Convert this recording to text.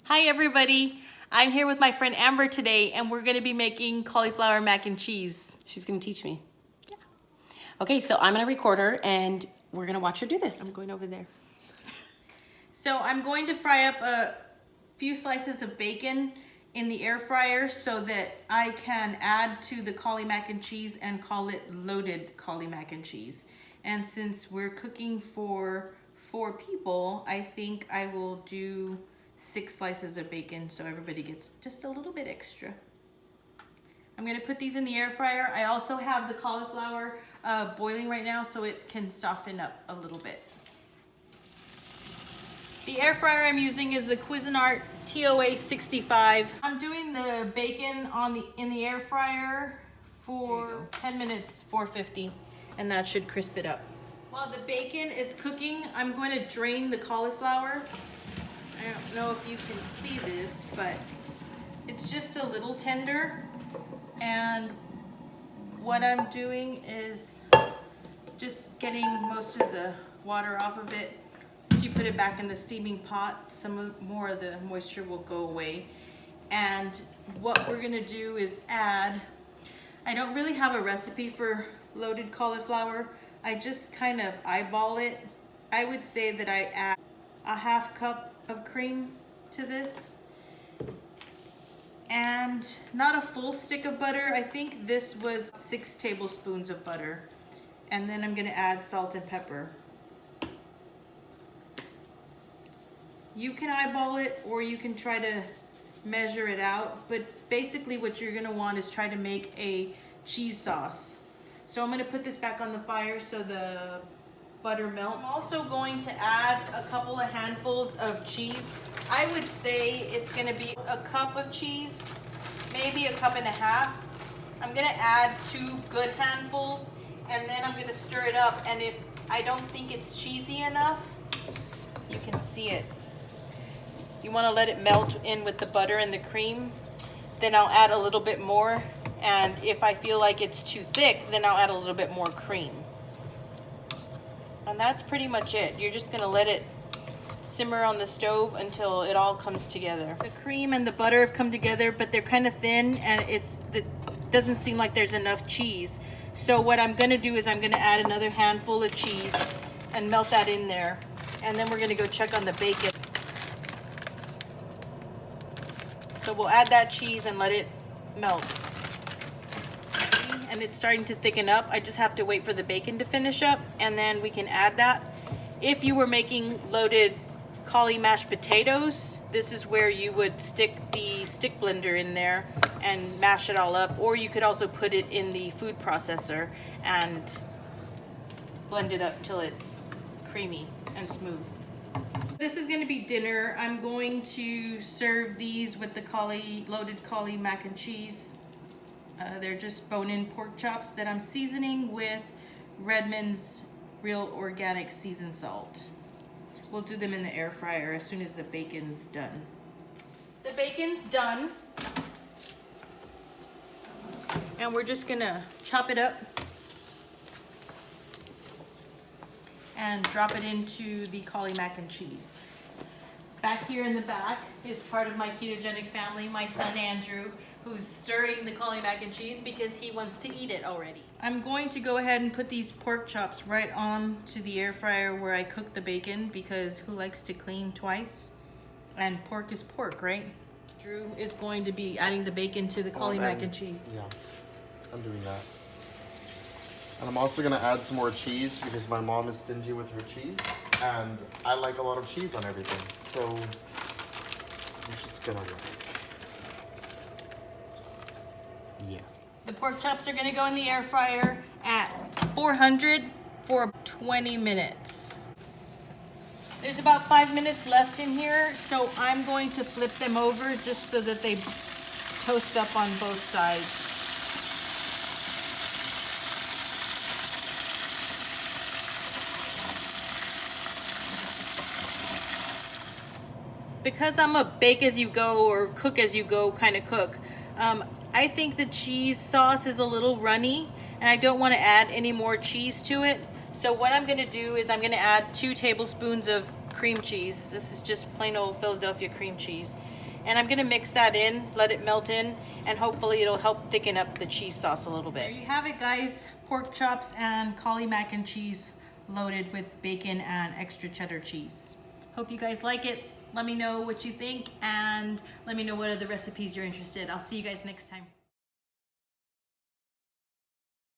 Hi everybody, I'm here with my friend Amber today and we're going to be making cauliflower mac and cheese. She's gonna teach me. Yeah. Okay, so I'm gonna record her and we're gonna watch her do this. I'm going over there. So I'm going to fry up a few slices of bacon in the air fryer so that I can add to the cauli mac and cheese and call it loaded cauli mac and cheese. And since we're cooking for 4 people, I think I will do 6 slices of bacon so everybody gets just a little bit extra. I'm gonna put these in the air fryer. I also have the cauliflower boiling right now so it can soften up a little bit. The air fryer I'm using is the Cuisinart TOA 65. I'm doing the bacon in the air fryer for 10 minutes, 450, and that should crisp it up. While the bacon is cooking, I'm going to drain the cauliflower. I don't know if you can see this, but it's just a little tender. And what I'm doing is just getting most of the water off of it. If you put it back in the steaming pot, more of the moisture will go away. And what we're gonna do is add, I don't really have a recipe for loaded cauliflower. I just kind of eyeball it. I would say that I add a half cup of cream to this. And not a full stick of butter. I think this was 6 tablespoons of butter. And then I'm gonna add salt and pepper. You can eyeball it or you can try to measure it out, but basically what you're gonna want is try to make a cheese sauce. So I'm gonna put this back on the fire so the butter melts. I'm also going to add a couple of handfuls of cheese. I would say it's gonna be a cup of cheese, maybe a cup and a half. I'm gonna add 2 good handfuls and then I'm gonna stir it up, and if I don't think it's cheesy enough, you can see it. You wanna let it melt in with the butter and the cream, then I'll add a little bit more, and if I feel like it's too thick, then I'll add a little bit more cream. And that's pretty much it. You're just gonna let it simmer on the stove until it all comes together. The cream and the butter have come together, but they're kind of thin and it doesn't seem like there's enough cheese. So what I'm gonna do is I'm gonna add another handful of cheese and melt that in there. And then we're gonna go check on the bacon. So we'll add that cheese and let it melt. And it's starting to thicken up. I just have to wait for the bacon to finish up and then we can add that. If you were making loaded cauli mashed potatoes, this is where you would stick the stick blender in there and mash it all up, or you could also put it in the food processor and blend it up till it's creamy and smooth. This is going to be dinner. I'm going to serve these with the loaded cauli mac and cheese. They're just bone-in pork chops that I'm seasoning with Redmond's real organic seasoned salt. We'll do them in the air fryer as soon as the bacon's done. The bacon's done. And we're just gonna chop it up and drop it into the cauli mac and cheese. Back here in the back is part of my ketogenic family, my son Andrew, who's stirring the cauli mac and cheese because he wants to eat it already. I'm going to go ahead and put these pork chops right on to the air fryer where I cook the bacon, because who likes to clean twice? And pork is pork, right? Drew is going to be adding the bacon to the cauli mac and cheese. Yeah, I'm doing that. And I'm also gonna add some more cheese because my mom is stingy with her cheese and I like a lot of cheese on everything. So I'm just gonna yeah. The pork chops are gonna go in the air fryer at 400 for 20 minutes. There's about 5 minutes left in here, so I'm going to flip them over just so that they toast up on both sides. Because I'm a bake as you go or cook as you go kind of cook, I think the cheese sauce is a little runny and I don't want to add any more cheese to it. So what I'm going to do is I'm going to add 2 tablespoons of cream cheese. This is just plain old Philadelphia cream cheese. And I'm gonna mix that in, let it melt in, and hopefully it'll help thicken up the cheese sauce a little bit. There you have it, guys. Pork chops and cauli mac and cheese loaded with bacon and extra cheddar cheese. Hope you guys like it. Let me know what you think and let me know what other recipes you're interested in. I'll see you guys next time.